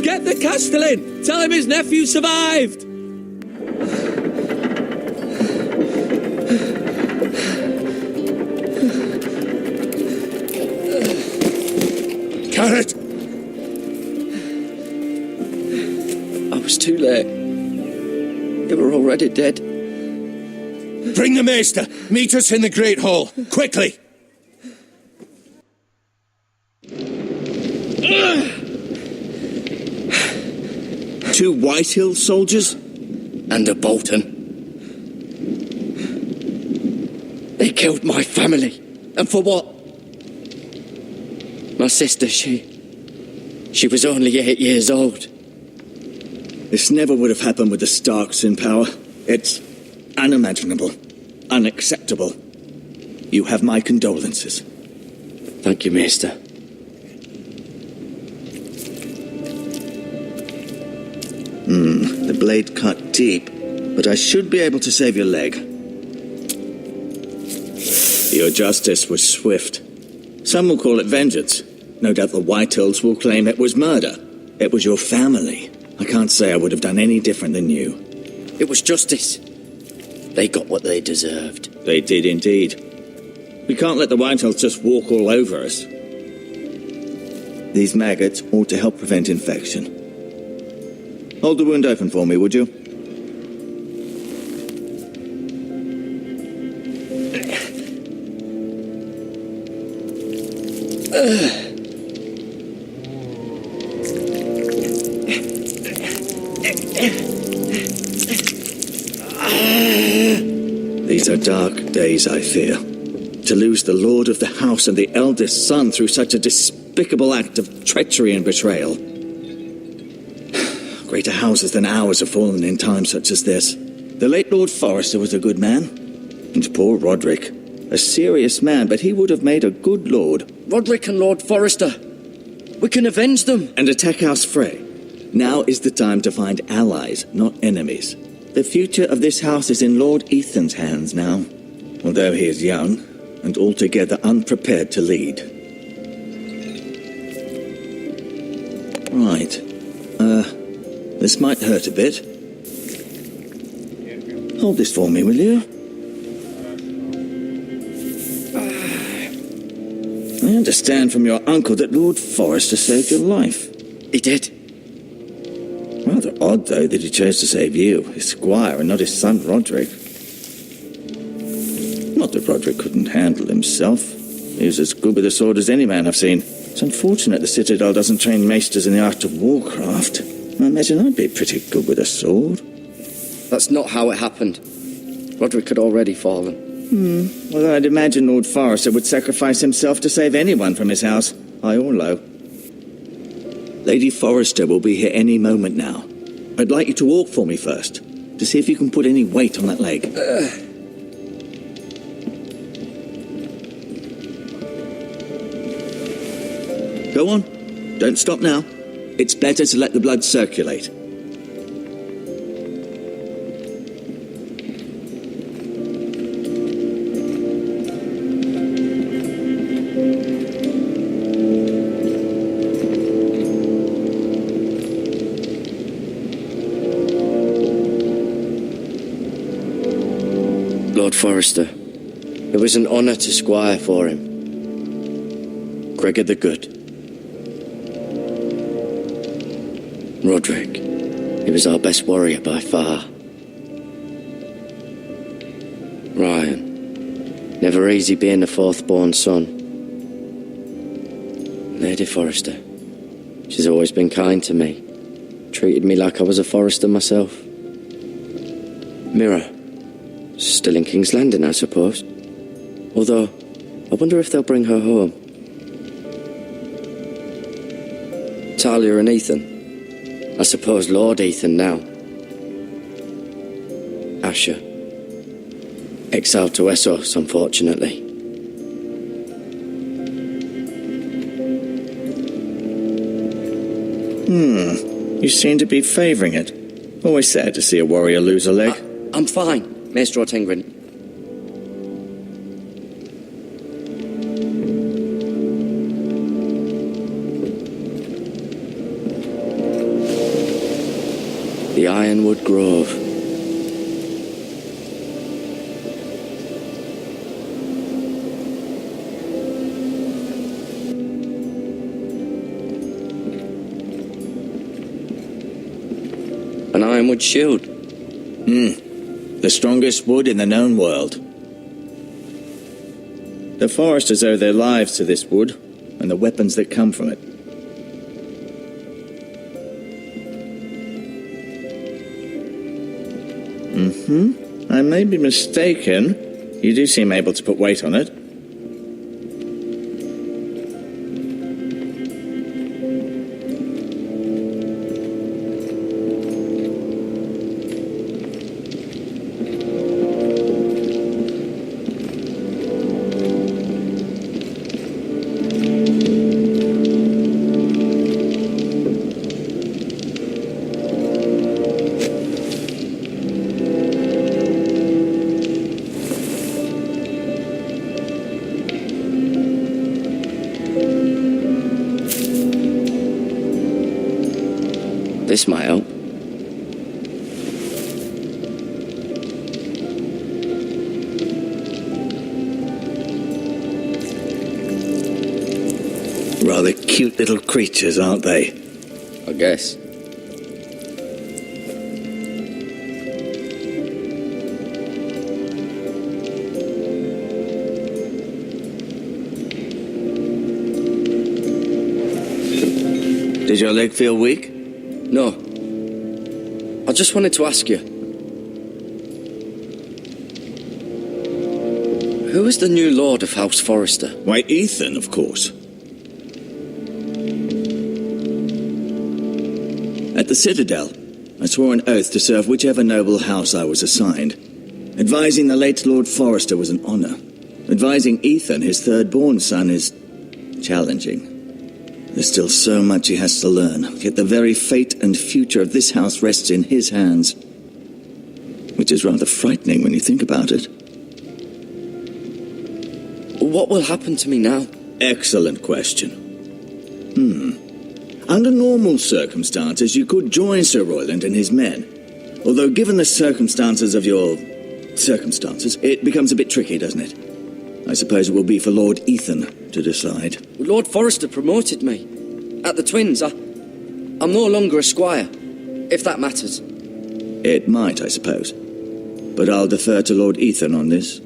Get the Castellan! Tell him his nephew survived! Carrot! I was too late. They were already dead. Bring the maester! Meet us in the Great Hall! Quickly! Two Whitehill soldiers? And a Bolton. They killed my family. And for what? My sister, she was only 8 years old. This never would have happened with the Starks in power. It's unimaginable. Unacceptable. You have my condolences. Thank you, Maester. The blade cut deep, but I should be able to save your leg. Your justice was swift. Some will call it vengeance. No doubt the Whitehills will claim it was murder. It was your family. I can't say I would have done any different than you. It was justice. They got what they deserved. They did indeed. We can't let the Whitehills just walk all over us. These maggots ought to help prevent infection. Hold the wound open for me, would you? These are dark days, I fear. To lose the lord of the house and the eldest son through such a despicable act of treachery and betrayal. Greater houses than ours have fallen in times such as this. The late Lord Forrester was a good man. And poor Roderick. A serious man, but he would have made a good lord. Roderick and Lord Forrester. We can avenge them. And attack House Frey. Now is the time to find allies, not enemies. The future of this house is in Lord Ethan's hands now. Although he is young, and altogether unprepared to lead. Right. This might hurt a bit. Hold this for me, will you? I understand from your uncle that Lord Forrester saved your life. He did. Rather odd, though, that he chose to save you, his squire, and not his son Roderick. Not that Roderick couldn't handle himself. He was as good with a sword as any man I've seen. It's unfortunate the Citadel doesn't train maesters in the art of warcraft. I imagine I'd be pretty good with a sword. That's not how it happened. Roderick had already fallen. Well, I'd imagine Lord Forrester would sacrifice himself to save anyone from his house, high or low. Lady Forrester will be here any moment now. I'd like you to walk for me first, to see if you can put any weight on that leg. Go on. Don't stop now. It's better to let the blood circulate. Lord Forrester. It was an honour to squire for him. Gregor the Good. Roderick. He was our best warrior by far. Ryan. Never easy being the fourth-born son. Lady Forrester. She's always been kind to me. Treated me like I was a Forrester myself. Mira. Still in King's Landing, I suppose. Although, I wonder if they'll bring her home. Talia and Ethan. I suppose Lord Ethan now. Asher. Exiled to Essos, unfortunately. You seem to be favouring it. Always sad to see a warrior lose a leg. I'm fine, Maester Ortengren. The Ironwood Grove. An ironwood shield. The strongest wood in the known world. The foresters owe their lives to this wood and the weapons that come from it. I may be mistaken. You do seem able to put weight on it. This might help. Rather cute little creatures, aren't they? I guess. Did your leg feel weak? No. I just wanted to ask you. Who is the new Lord of House Forrester? Why, Ethan, of course. At the Citadel, I swore an oath to serve whichever noble house I was assigned. Advising the late Lord Forrester was an honor. Advising Ethan, his third-born son, is challenging. There's still so much he has to learn, yet the very fate and future of this house rests in his hands. Which is rather frightening when you think about it. What will happen to me now? Excellent question. Under normal circumstances, you could join Sir Royland and his men. Although given the circumstances of your circumstances, it becomes a bit tricky, doesn't it? I suppose it will be for Lord Ethan to decide. Lord Forrester promoted me. At the Twins, I'm no longer a squire, if that matters. It might, I suppose. But I'll defer to Lord Ethan on this.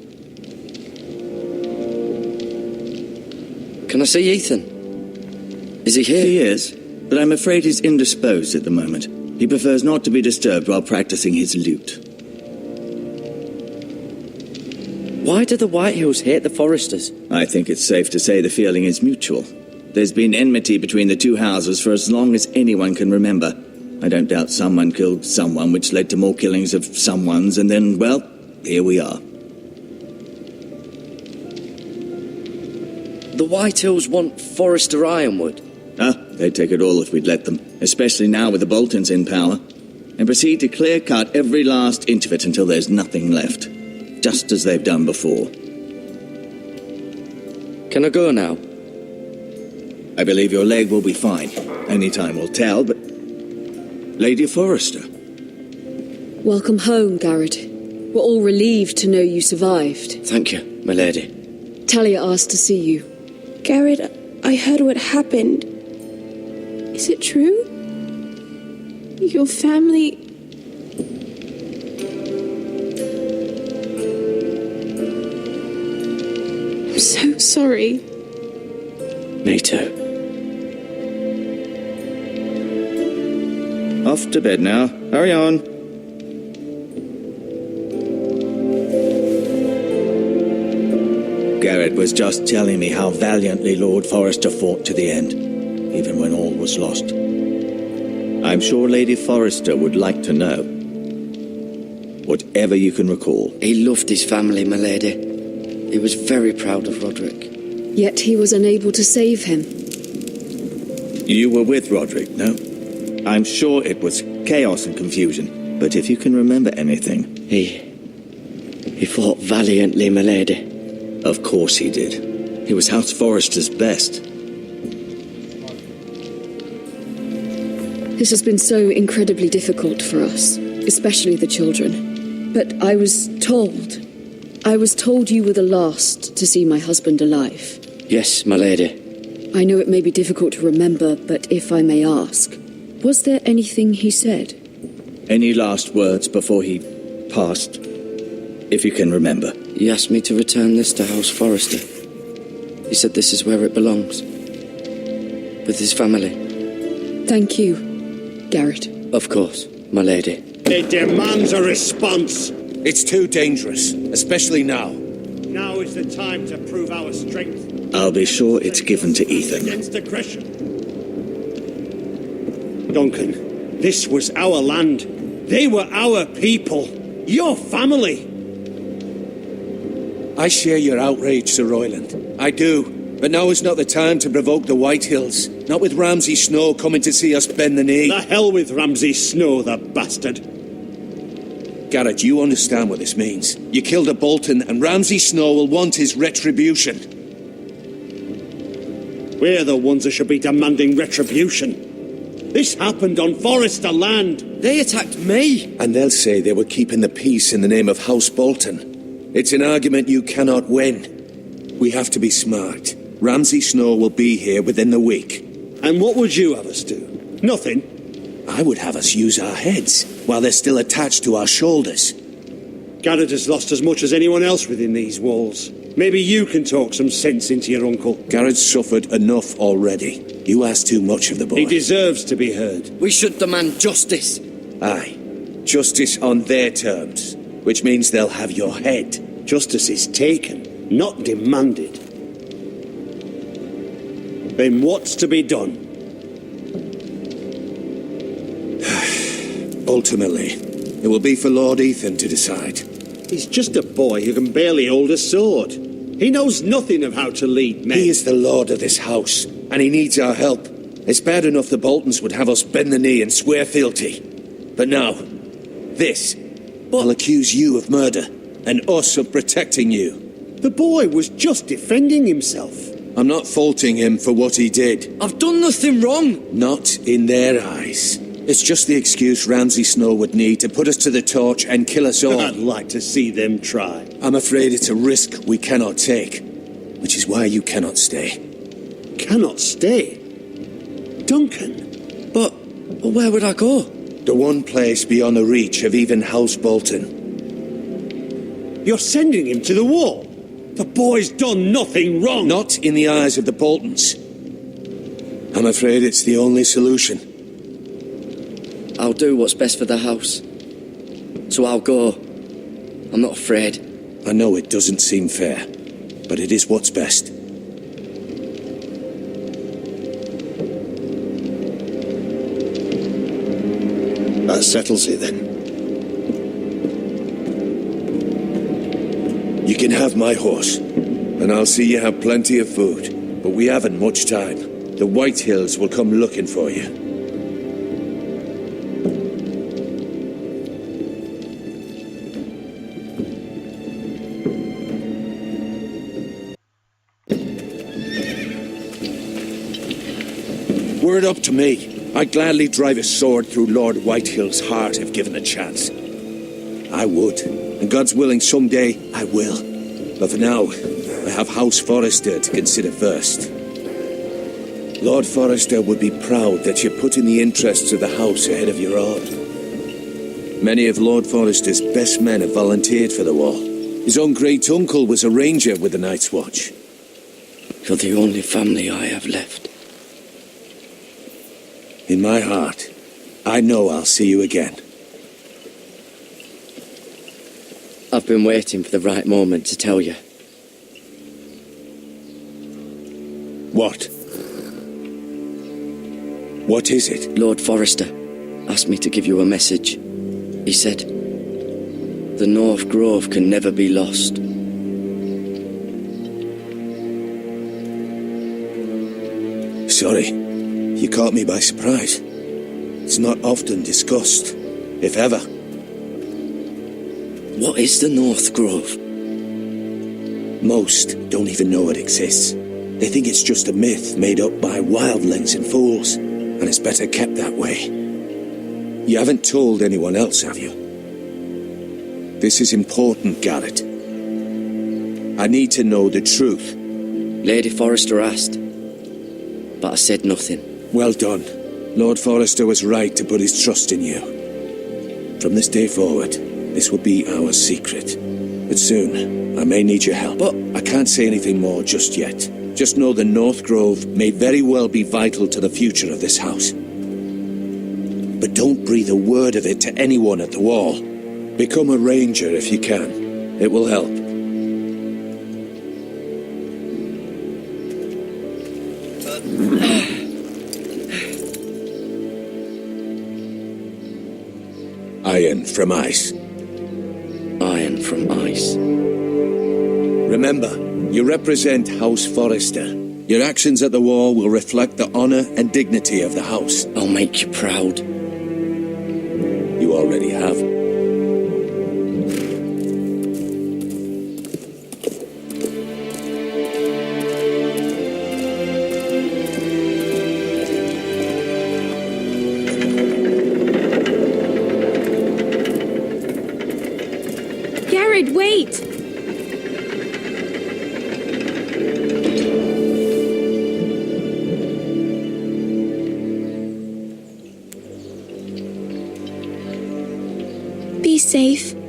Can I see Ethan? Is he here? He is, but I'm afraid he's indisposed at the moment. He prefers not to be disturbed while practicing his lute. Why do the Whitehills hate the Forresters? I think it's safe to say the feeling is mutual. There's been enmity between the two houses for as long as anyone can remember. I don't doubt someone killed someone, which led to more killings of someones, and then, well, here we are. The Whitehills want Forrester Ironwood. They'd take it all if we'd let them, especially now with the Boltons in power, and proceed to clear-cut every last inch of it until there's nothing left, just as they've done before. Can I go now? I believe your leg will be fine. Only time will tell, but... Lady Forrester. Welcome home, Garrett. We're all relieved to know you survived. Thank you, my lady. Talia asked to see you. Garrett, I heard what happened. Is it true? Your family... I'm so sorry. Me too. Off to bed now. Hurry on. Garrett was just telling me how valiantly Lord Forrester fought to the end, even when all was lost. I'm sure Lady Forrester would like to know. Whatever you can recall. He loved his family, my lady. He was very proud of Roderick. Yet he was unable to save him. You were with Roderick, no? I'm sure it was chaos and confusion, but if you can remember anything... He fought valiantly, my lady. Of course he did. He was House Forrester's best. This has been so incredibly difficult for us, especially the children. But I was told you were the last to see my husband alive. Yes, my lady. I know it may be difficult to remember, but if I may ask, was there anything he said? Any last words before he passed, if you can remember? He asked me to return this to House Forrester. He said this is where it belongs. With his family. Thank you, Garrett. Of course, my lady. It demands a response. It's too dangerous, especially now. Now is the time to prove our strength. I'll be sure it's given to Ethan. Against aggression. Duncan, this was our land. They were our people. Your family. I share your outrage, Sir Royland. I do. But now is not the time to provoke the Whitehills. Not with Ramsay Snow coming to see us bend the knee. The hell with Ramsay Snow, the bastard. Garrett, you understand what this means. You killed a Bolton, and Ramsay Snow will want his retribution. We're the ones that should be demanding retribution. This happened on Forrester land. They attacked me! And they'll say they were keeping the peace in the name of House Bolton. It's an argument you cannot win. We have to be smart. Ramsay Snow will be here within the week. And what would you have us do? Nothing. I would have us use our heads while they're still attached to our shoulders. Garrett has lost as much as anyone else within these walls. Maybe you can talk some sense into your uncle. Garrett's suffered enough already. You ask too much of the boy. He deserves to be heard. We should demand justice. Aye. Justice on their terms. Which means they'll have your head. Justice is taken, not demanded. Then what's to be done? Ultimately, it will be for Lord Ethan to decide. He's just a boy who can barely hold a sword. He knows nothing of how to lead men. He is the lord of this house, and he needs our help. It's bad enough the Boltons would have us bend the knee and swear fealty. But now, this will accuse you of murder, and us of protecting you. The boy was just defending himself. I'm not faulting him for what he did. I've done nothing wrong. Not in their eyes. It's just the excuse Ramsay Snow would need to put us to the torch and kill us all. I'd like to see them try. I'm afraid it's a risk we cannot take, which is why you cannot stay. Cannot stay? Duncan. But where would I go? The one place beyond the reach of even House Bolton. You're sending him to the wall? The boy's done nothing wrong. Not in the eyes of the Boltons. I'm afraid it's the only solution. I'll do what's best for the house. So I'll go. I'm not afraid. I know it doesn't seem fair, but it is what's best. That settles it then. You can have my horse, and I'll see you have plenty of food. But we haven't much time. The Whitehills will come looking for you. Were it up to me, I'd gladly drive a sword through Lord Whitehill's heart if given a chance. I would, and God's willing someday I will. But for now, I have House Forrester to consider first. Lord Forrester would be proud that you're putting the interests of the house ahead of your own. Many of Lord Forrester's best men have volunteered for the war. His own great-uncle was a ranger with the Night's Watch. You're the only family I have left. In my heart, I know I'll see you again. I've been waiting for the right moment to tell you. What? What is it? Lord Forrester asked me to give you a message. He said, the North Grove can never be lost. Sorry, you caught me by surprise. It's not often discussed, if ever. What is the North Grove? Most don't even know it exists. They think it's just a myth made up by wildlings and fools. And it's better kept that way. You haven't told anyone else, have you? This is important, Garrett. I need to know the truth. Lady Forrester asked, but I said nothing. Well done. Lord Forrester was right to put his trust in you. From this day forward, this will be our secret. But soon, I may need your help. But I can't say anything more just yet. Just know the North Grove may very well be vital to the future of this house. But don't breathe a word of it to anyone at the wall. Become a ranger if you can. It will help. Iron from ice. Iron from ice. Remember, you represent House Forrester. Your actions at the war will reflect the honor and dignity of the house. I'll make you proud. You already have. Garrett, wait! Be safe.